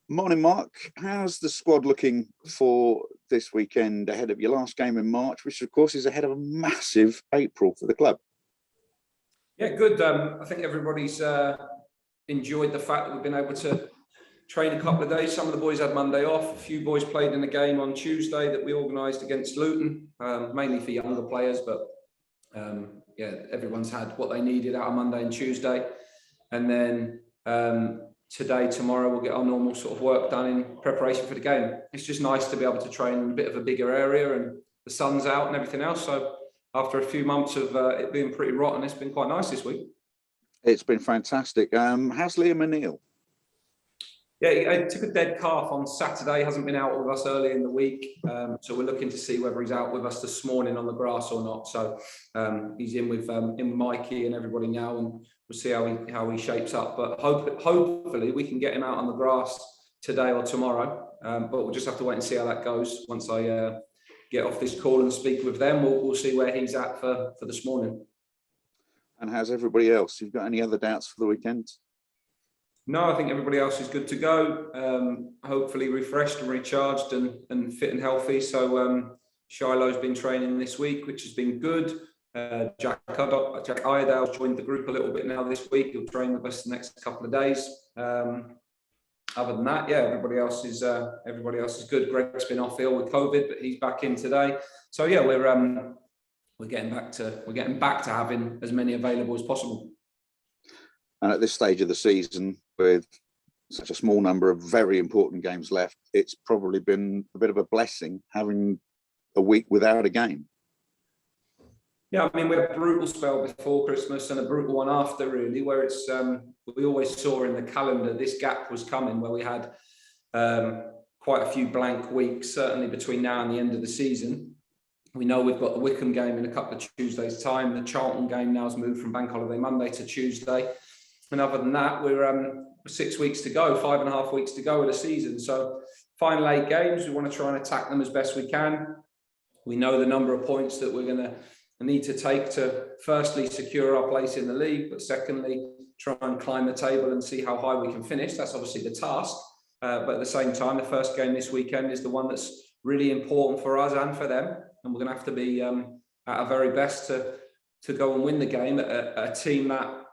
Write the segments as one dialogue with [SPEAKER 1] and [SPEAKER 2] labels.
[SPEAKER 1] Morning, Mark. How's the squad looking for this weekend ahead of your last game in March, which of course is ahead of a massive April for the club?
[SPEAKER 2] Yeah, good. I think everybody's enjoyed the fact that we've been able to train a couple of days. Some of the boys had Monday off. A few boys played in a game on Tuesday that we organised against Luton, mainly for younger players. But yeah, everyone's had what they needed out of Monday and Tuesday. And then today, tomorrow, we'll get our normal sort of work done in preparation for the game. It's just nice to be able to train in a bit of a bigger area and the sun's out and everything else. So after a few months of it being pretty rotten, it's been quite nice this week.
[SPEAKER 1] It's been fantastic. How's Liam O'Neill?
[SPEAKER 2] Yeah, he took a dead calf on Saturday, hasn't been out with us early in the week. So we're looking to see whether he's out with us this morning on the grass or not. So he's in with Mikey and everybody now, and we'll see how he shapes up. But hopefully we can get him out on the grass today or tomorrow. But we'll just have to wait and see how that goes. Once I get off this call and speak with them, we'll see where he's at for this morning.
[SPEAKER 1] And how's everybody else? You've got any other doubts for the weekend?
[SPEAKER 2] No, I think everybody else is good to go. Hopefully refreshed and recharged and fit and healthy. So Shiloh's been training this week, which has been good. Jack Iredale's joined the group a little bit now this week. He'll train with us the next couple of days. Other than that, yeah, everybody else is good. Greg's been off ill with COVID, but he's back in today. So yeah, we're getting back to having as many available as possible.
[SPEAKER 1] And at this stage of the season, with such a small number of very important games left, it's probably been a bit of a blessing having a week without a game.
[SPEAKER 2] Yeah, I mean, we had a brutal spell before Christmas and a brutal one after, really, where it's we always saw in the calendar this gap was coming, where we had quite a few blank weeks, certainly between now and the end of the season. We know we've got the Wycombe game in a couple of Tuesdays' time. The Charlton game now has moved from Bank Holiday Monday to Tuesday. And other than that, we're 6 weeks to go, 5.5 weeks to go of the season. So final 8 games, we want to try and attack them as best we can. We know the number of points that we're going to need to take to firstly secure our place in the league, but secondly, try and climb the table and see how high we can finish. That's obviously the task. But at the same time, the first game this weekend is the one that's really important for us and for them. And we're going to have to be at our very best to go and win the game at a team that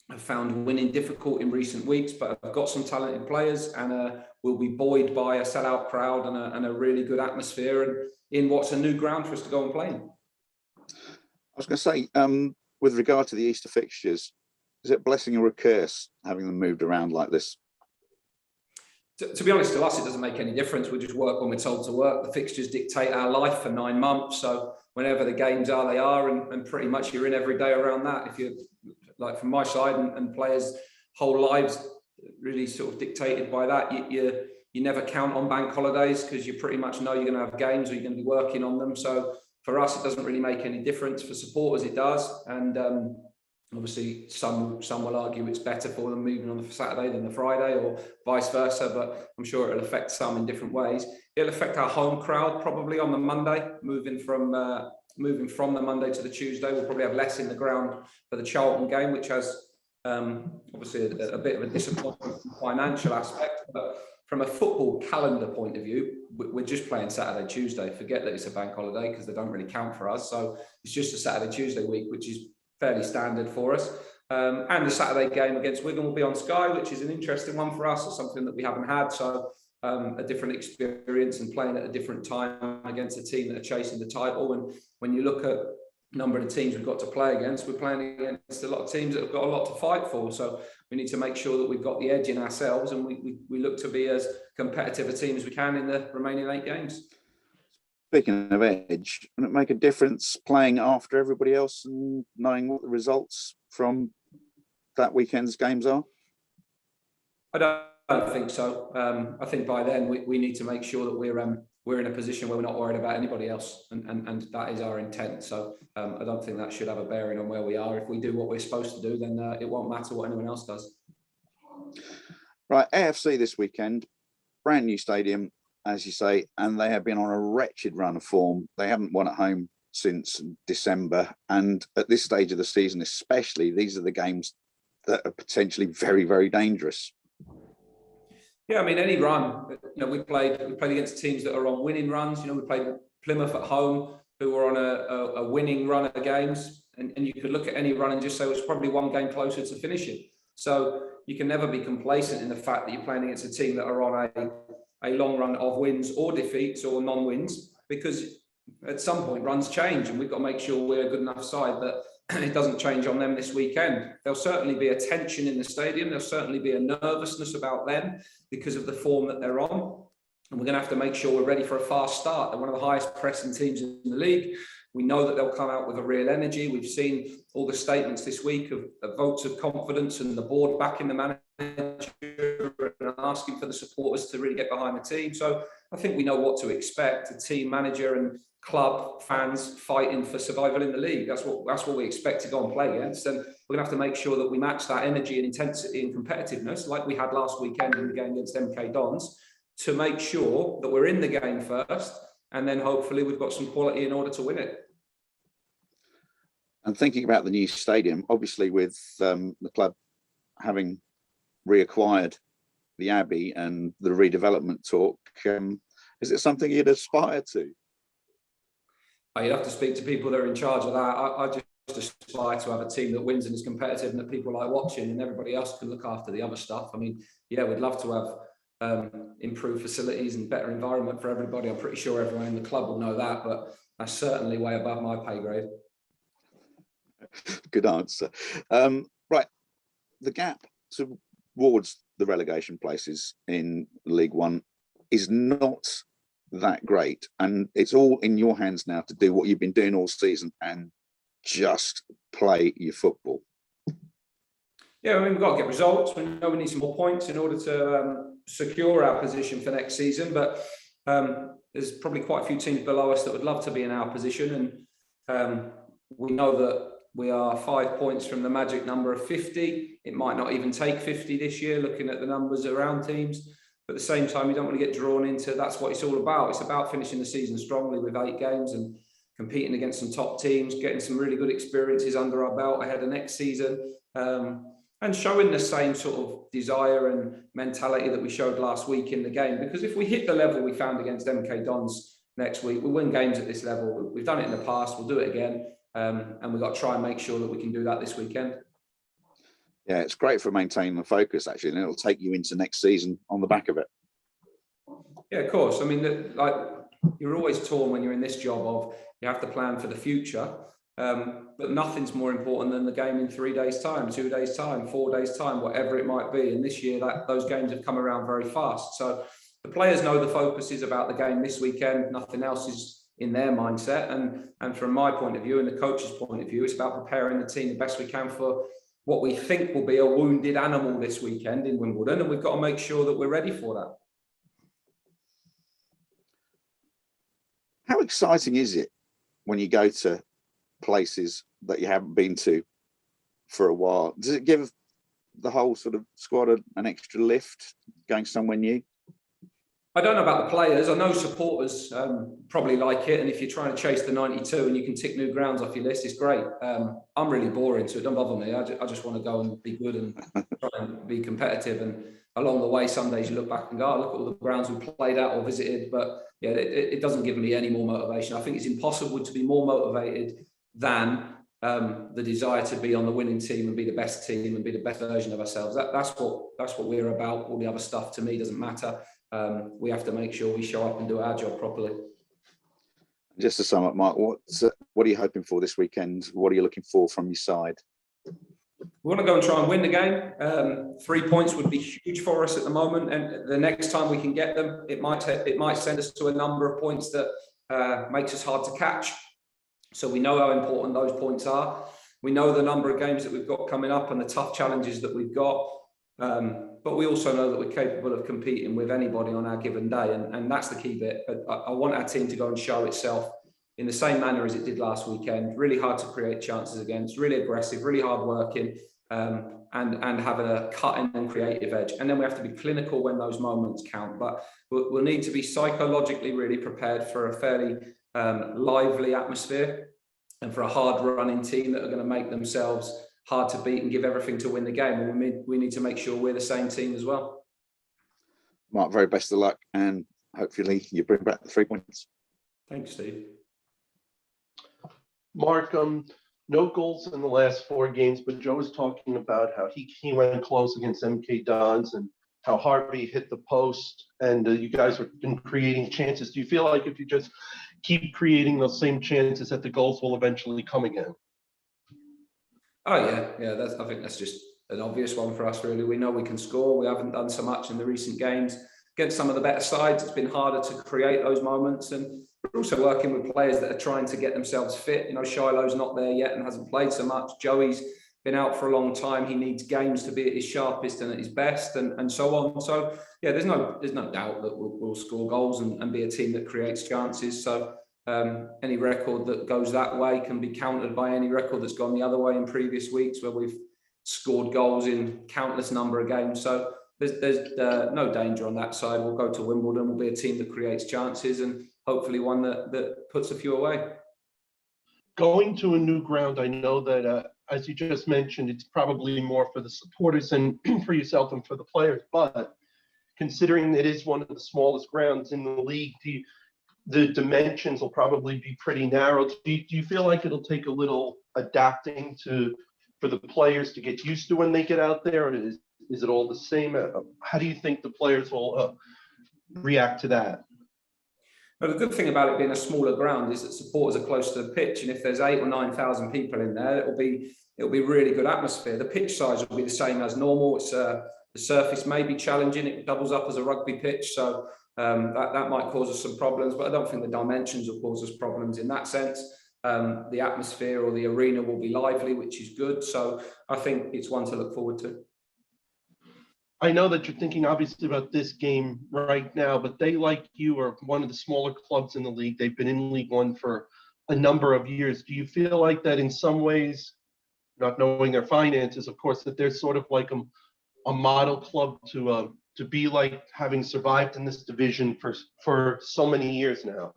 [SPEAKER 2] have found winning difficult in recent weeks, but have got some talented players and will be buoyed by a sellout crowd and a really good atmosphere and in what's a new ground for us to go and play in.
[SPEAKER 1] I was going to say, with regard to the Easter fixtures, is it a blessing or a curse having them moved around like this?
[SPEAKER 2] To be honest, to us, it doesn't make any difference. We just work when we're told to work. The fixtures dictate our life for 9 months. So whenever the games are, they are, and pretty much you're in every day around that. If you're like from my side and players' whole lives really sort of dictated by that, you never count on bank holidays because you pretty much know you're going to have games or you're going to be working on them. So for us, it doesn't really make any difference. For supporters, it does. And obviously, some will argue it's better for them moving on the Saturday than the Friday, or vice versa. But I'm sure it'll affect some in different ways. It'll affect our home crowd probably on the Monday, moving from the Monday to the Tuesday. We'll probably have less in the ground for the Charlton game, which has obviously a bit of a disappointment financial aspect. But from a football calendar point of view, we're just playing Saturday, Tuesday. Forget that it's a bank holiday because they don't really count for us. So it's just a Saturday, Tuesday week, which is fairly standard for us. And the Saturday game against Wigan will be on Sky, which is an interesting one for us. It's something that we haven't had. So a different experience and playing at a different time against a team that are chasing the title. And when you look at the number of the teams we've got to play against, we're playing against a lot of teams that have got a lot to fight for. So we need to make sure that we've got the edge in ourselves and we look to be as competitive a team as we can in the remaining 8 games.
[SPEAKER 1] Speaking of edge, can it make a difference playing after everybody else and knowing what the results from that weekend's games are?
[SPEAKER 2] I don't think so. I think by then we need to make sure that we're in a position where we're not worried about anybody else, and that is our intent. So I don't think that should have a bearing on where we are. If we do what we're supposed to do, then it won't matter what anyone else does.
[SPEAKER 1] Right, AFC this weekend, brand new stadium, as you say, and they have been on a wretched run of form. They haven't won at home since December, and at this stage of the season especially, these are the games that are potentially very, very dangerous.
[SPEAKER 2] Yeah, I mean, any run. We played against teams that are on winning runs. We played Plymouth at home, who were on a winning run of games, and you could look at any run and just say it was probably one game closer to finishing. So you can never be complacent in the fact that you're playing against a team that are on a long run of wins or defeats or non-wins, because at some point runs change, and we've got to make sure we're a good enough side that it doesn't change on them this weekend. There'll certainly be a tension in the stadium. There'll certainly be a nervousness about them because of the form that they're on. And we're going to have to make sure we're ready for a fast start. They're one of the highest pressing teams in the league. We know that they'll come out with a real energy. We've seen all the statements this week of votes of confidence and the board backing the manager and asking for the supporters to really get behind the team. So I think we know what to expect. A team, manager and club, fans fighting for survival in the league. That's what we expect to go and play against. And we're going to have to make sure that we match that energy and intensity and competitiveness like we had last weekend in the game against MK Dons, to make sure that we're in the game first, and then hopefully we've got some quality in order to win it.
[SPEAKER 1] And thinking about the new stadium, obviously with the club having reacquired the Abbey and the redevelopment talk, is it something you'd aspire to?
[SPEAKER 2] You'd have to speak to people that are in charge of that. I just aspire to have a team that wins and is competitive and that people like watching, and everybody else can look after the other stuff. I mean, yeah, we'd love to have improved facilities and better environment for everybody. I'm pretty sure everyone in the club will know that, but that's certainly way above my pay grade.
[SPEAKER 1] Good answer. Right, the gap towards the relegation places in League One is not that great, and it's all in your hands now to do what you've been doing all season and just play your football.
[SPEAKER 2] Yeah, I mean, we've got to get results. We know we need some more points in order to secure our position for next season, but there's probably quite a few teams below us that would love to be in our position, and we know that we are 5 points from the magic number of 50. It might not even take 50 this year, looking at the numbers around teams. But at the same time, you don't want to get drawn into that's what it's all about. It's about finishing the season strongly with 8 games and competing against some top teams, getting some really good experiences under our belt ahead of next season, and showing the same sort of desire and mentality that we showed last week in the game. Because if we hit the level we found against MK Dons next week, we'll win games at this level. We've done it in the past, we'll do it again. And we've got to try and make sure that we can do that this weekend.
[SPEAKER 1] Yeah, it's great for maintaining the focus, actually, and it'll take you into next season on the back of it.
[SPEAKER 2] Yeah, of course. I mean, like, you're always torn when you're in this job of you have to plan for the future, but nothing's more important than the game in 3 days' time, 2 days' time, 4 days' time, whatever it might be. And this year, those games have come around very fast. So the players know the focus is about the game this weekend. Nothing else is in their mindset, and from my point of view and the coach's point of view, it's about preparing the team the best we can for what we think will be a wounded animal this weekend in Wimbledon, and we've got to make sure that we're ready for that.
[SPEAKER 1] How exciting is it when you go to places that you haven't been to for a while? Does it give the whole sort of squad an extra lift going somewhere new?
[SPEAKER 2] I don't know about the players. I know supporters probably like it, and if you're trying to chase the 92 and you can tick new grounds off your list, it's great. I'm really boring, so it don't bother me. I just want to go and be good and try and be competitive. And along the way, some days you look back and go, oh, look at all the grounds we played at or visited. But yeah, it doesn't give me any more motivation. I think it's impossible to be more motivated than the desire to be on the winning team and be the best team and be the best version of ourselves. That's what we're about. All the other stuff to me doesn't matter. We have to make sure we show up and do our job properly.
[SPEAKER 1] Just to sum up, Mark, what are you hoping for this weekend? What are you looking for from your side?
[SPEAKER 2] We want to go and try and win the game. 3 points would be huge for us at the moment, and the next time we can get them, it might send us to a number of points that makes us hard to catch. So we know how important those points are. We know the number of games that we've got coming up and the tough challenges that we've got. But we also know that we're capable of competing with anybody on our given day, and that's the key bit. I want our team to go and show itself in the same manner as it did last weekend. Really hard to create chances against, really aggressive, really hard working, and having a cutting and creative edge. And then we have to be clinical when those moments count. But we'll need to be psychologically really prepared for a fairly lively atmosphere and for a hard running team that are going to make themselves hard to beat and give everything to win the game. And we need to make sure we're the same team as well.
[SPEAKER 1] Mark, very best of luck, and hopefully you bring back the 3 points.
[SPEAKER 2] Thanks, Steve.
[SPEAKER 3] Mark, no goals in the last 4 games, but Joe was talking about how he went close against MK Dons and how Harvey hit the post, and you guys have been creating chances. Do you feel like if you just keep creating those same chances that the goals will eventually come again?
[SPEAKER 2] Oh yeah. I think that's just an obvious one for us, really. We know we can score. We haven't done so much in the recent games. Against some of the better sides, it's been harder to create those moments, and we're also working with players that are trying to get themselves fit. You know, Shiloh's not there yet and hasn't played so much. Joey's been out for a long time. He needs games to be at his sharpest and at his best, and so on. So yeah, there's no doubt that we'll score goals and be a team that creates chances. So any record that goes that way can be countered by any record that's gone the other way in previous weeks, where we've scored goals in countless number of games. So there's no danger on that side. We'll go to Wimbledon. We'll be a team that creates chances, and hopefully one that puts a few away.
[SPEAKER 3] Going to a new ground, I know that, as you just mentioned, it's probably more for the supporters and for yourself and for the players. But considering it is one of the smallest grounds in the league, the dimensions will probably be pretty narrow. Do you feel like it'll take a little adapting for the players to get used to when they get out there? Or is it all the same? How do you think the players will react to that?
[SPEAKER 2] But the good thing about it being a smaller ground is that supporters are close to the pitch, and if there's 8,000 or 9,000 people in there, it'll be really good atmosphere. The pitch size will be the same as normal. It's the surface may be challenging. It doubles up as a rugby pitch, so that might cause us some problems. But I don't think the dimensions will cause us problems in that sense. The atmosphere or the arena will be lively, which is good. So I think it's one to look forward to.
[SPEAKER 3] I know that you're thinking obviously about this game right now, but they, like you, are one of the smaller clubs in the league. They've been in League One for a number of years. Do you feel like that in some ways, not knowing their finances, of course, that they're sort of like a model club to be like, having survived in this division for so many years now?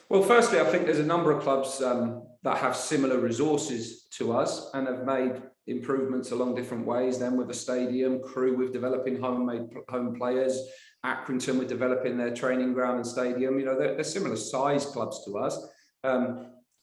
[SPEAKER 2] Well, firstly, I think there's a number of clubs that have similar resources to us and have made improvements along different ways. Then with the stadium, Crewe with developing home players, Accrington with developing their training ground and stadium. You know, they're similar size clubs to us.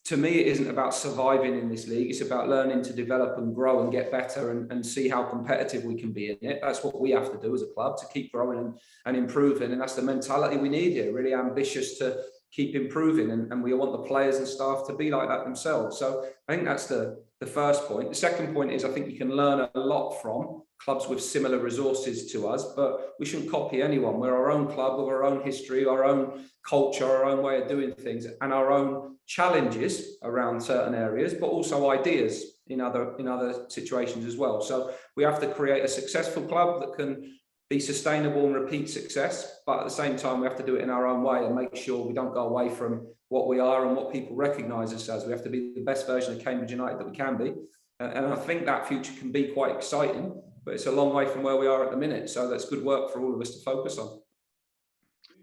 [SPEAKER 2] To me, it isn't about surviving in this league. It's about learning to develop and grow and get better and see how competitive we can be in it. That's what we have to do as a club, to keep growing and improving. And that's the mentality we need here, really ambitious to keep improving. And we want the players and staff to be like that themselves. So I think that's the first point. The second point is I think you can learn a lot from clubs with similar resources to us, but we shouldn't copy anyone. We're our own club with our own history, our own culture, our own way of doing things, and our own challenges around certain areas, but also ideas in other situations as well. So we have to create a successful club that can be sustainable and repeat success, but at the same time we have to do it in our own way and make sure we don't go away from what we are and what people recognise us as. We have to be the best version of Cambridge United that we can be, and I think that future can be quite exciting, but it's a long way from where we are at the minute, so that's good work for all of us to focus on.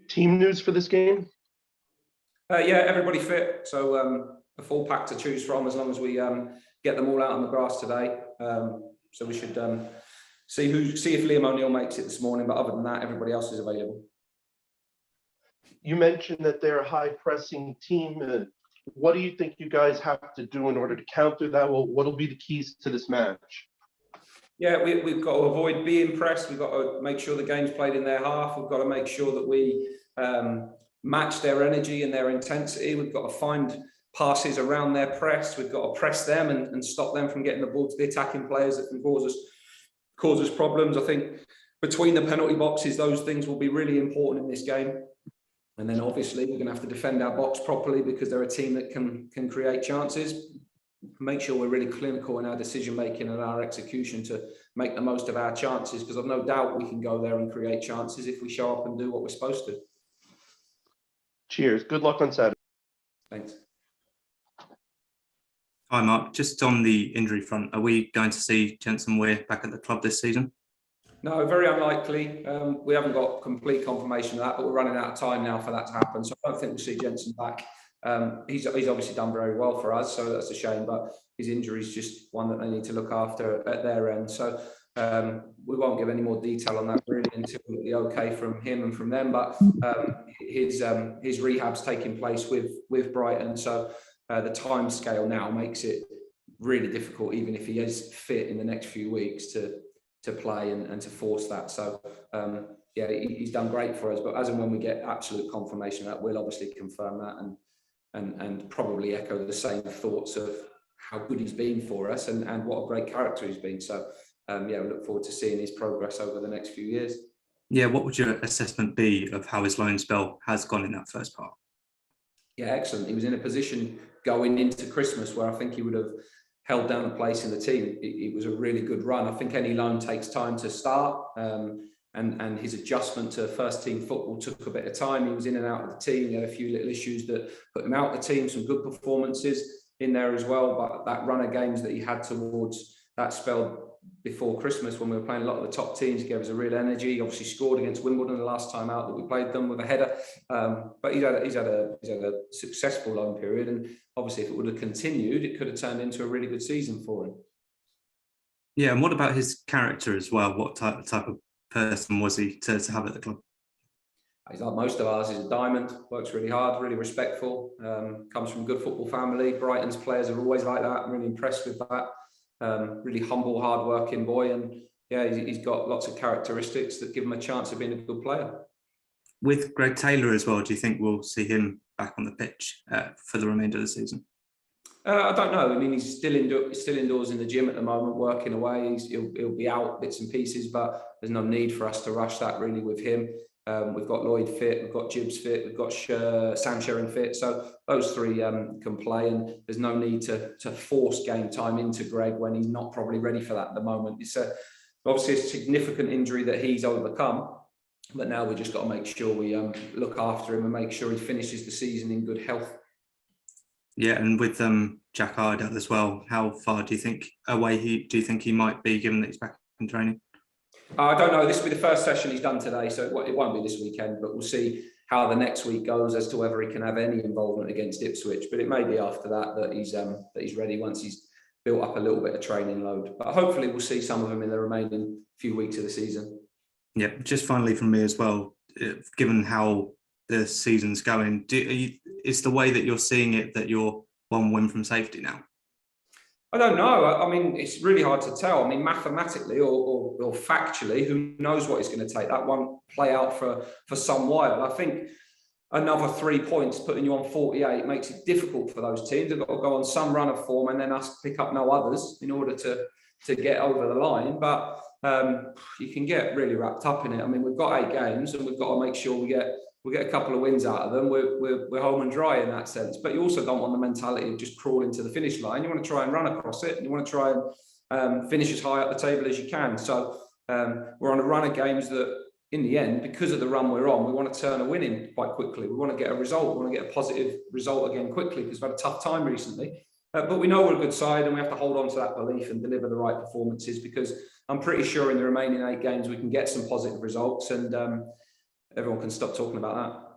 [SPEAKER 3] Team news for this game?
[SPEAKER 2] Yeah, everybody fit, so a full pack to choose from as long as we get them all out on the grass today. So we should see if Liam O'Neill makes it this morning, but other than that, everybody else is available.
[SPEAKER 3] You mentioned that they're a high-pressing team. What do you think you guys have to do in order to counter that? Well, what will be the keys to this match?
[SPEAKER 2] Yeah, we've got to avoid being pressed. We've got to make sure the game's played in their half. We've got to make sure that we match their energy and their intensity. We've got to find passes around their press. We've got to press them and stop them from getting the ball to the attacking players that can cause us problems. I think between the penalty boxes, those things will be really important in this game. And then obviously we're going to have to defend our box properly because they're a team that can create chances. Make sure we're really clinical in our decision making and our execution to make the most of our chances, because I've no doubt we can go there and create chances if we show up and do what we're supposed to.
[SPEAKER 3] Cheers. Good luck on Saturday.
[SPEAKER 2] Thanks.
[SPEAKER 4] Hi, Mark. Just on the injury front, are we going to see Jensen Weir back at the club this season?
[SPEAKER 2] No, very unlikely. We haven't got complete confirmation of that, but we're running out of time now for that to happen. So I don't think we'll see Jensen back. He's obviously done very well for us, so that's a shame, but his injury is just one that they need to look after at their end. So we won't give any more detail on that really until the okay from him and from them. But his rehab's taking place with Brighton, so the time scale now makes it really difficult, even if he is fit in the next few weeks, to play and to force that. So yeah, he's done great for us. But as and when we get absolute confirmation of that, we'll obviously confirm that and probably echo the same thoughts of how good he's been for us and what a great character he's been. So yeah, we look forward to seeing his progress over the next few years.
[SPEAKER 4] Yeah, what would your assessment be of how his loan spell has gone in that first part?
[SPEAKER 2] Yeah, excellent. He was in a position going into Christmas where I think he would have held down a place in the team. It was a really good run. I think any loan takes time to start, and his adjustment to first team football took a bit of time. He was in and out of the team. He had a few little issues that put him out of the team, some good performances in there as well. But that run of games that he had towards that spell before Christmas, when we were playing a lot of the top teams, gave us a real energy. He obviously scored against Wimbledon the last time out that we played them with a header. But he's had a successful loan period, and obviously if it would have continued, it could have turned into a really good season for him.
[SPEAKER 4] Yeah, and what about his character as well? What type of person was he to have at the club?
[SPEAKER 2] He's like most of ours. He's a diamond, works really hard, really respectful, comes from a good football family. Brighton's players are always like that. I'm really impressed with that. Really humble, hard-working boy, and yeah, he's got lots of characteristics that give him a chance of being a good player.
[SPEAKER 4] With Greg Taylor as well, do you think we'll see him back on the pitch for the remainder of the season?
[SPEAKER 2] I don't know. I mean, he's still indoors in the gym at the moment, working away. He'll be out bits and pieces, but there's no need for us to rush that really with him. We've got Lloyd fit, we've got Gibbs fit, we've got Sam Sherring fit. So those three can play, and there's no need to force game time into Greg when he's not probably ready for that at the moment. It's obviously a significant injury that he's overcome, but now we just got to make sure we look after him and make sure he finishes the season in good health.
[SPEAKER 4] Yeah, and with Jack Ardell as well, how far do you think away do you think he might be, given that he's back in training?
[SPEAKER 2] I don't know. This will be the first session he's done today, so it won't be this weekend, but we'll see how the next week goes as to whether he can have any involvement against Ipswich. But it may be after that he's ready, once he's built up a little bit of training load. But hopefully we'll see some of him in the remaining few weeks of the season.
[SPEAKER 4] Yeah, just finally from me as well, given how the season's going, is the way that you're seeing it that you're one win from safety now?
[SPEAKER 2] I don't know. I mean, it's really hard to tell. I mean, mathematically or factually, who knows what it's going to take? That won't play out for some while. I think another 3 points putting you on 48 makes it difficult for those teams. They've got to go on some run of form and then us pick up no others in order to get over the line. But you can get really wrapped up in it. I mean, we've got 8 games and we've got to make sure we get a couple of wins out of them. We're home and dry in that sense. But you also don't want the mentality of just crawling to the finish line. You want to try and run across it. And you want to try and finish as high up the table as you can. So we're on a run of games that, in the end, because of the run we're on, we want to turn a win in quite quickly. We want to get a result. We want to get a positive result again quickly, because we've had a tough time recently. But we know we're a good side, and we have to hold on to that belief and deliver the right performances, because I'm pretty sure in the remaining 8 games we can get some positive results, and everyone can stop talking about that.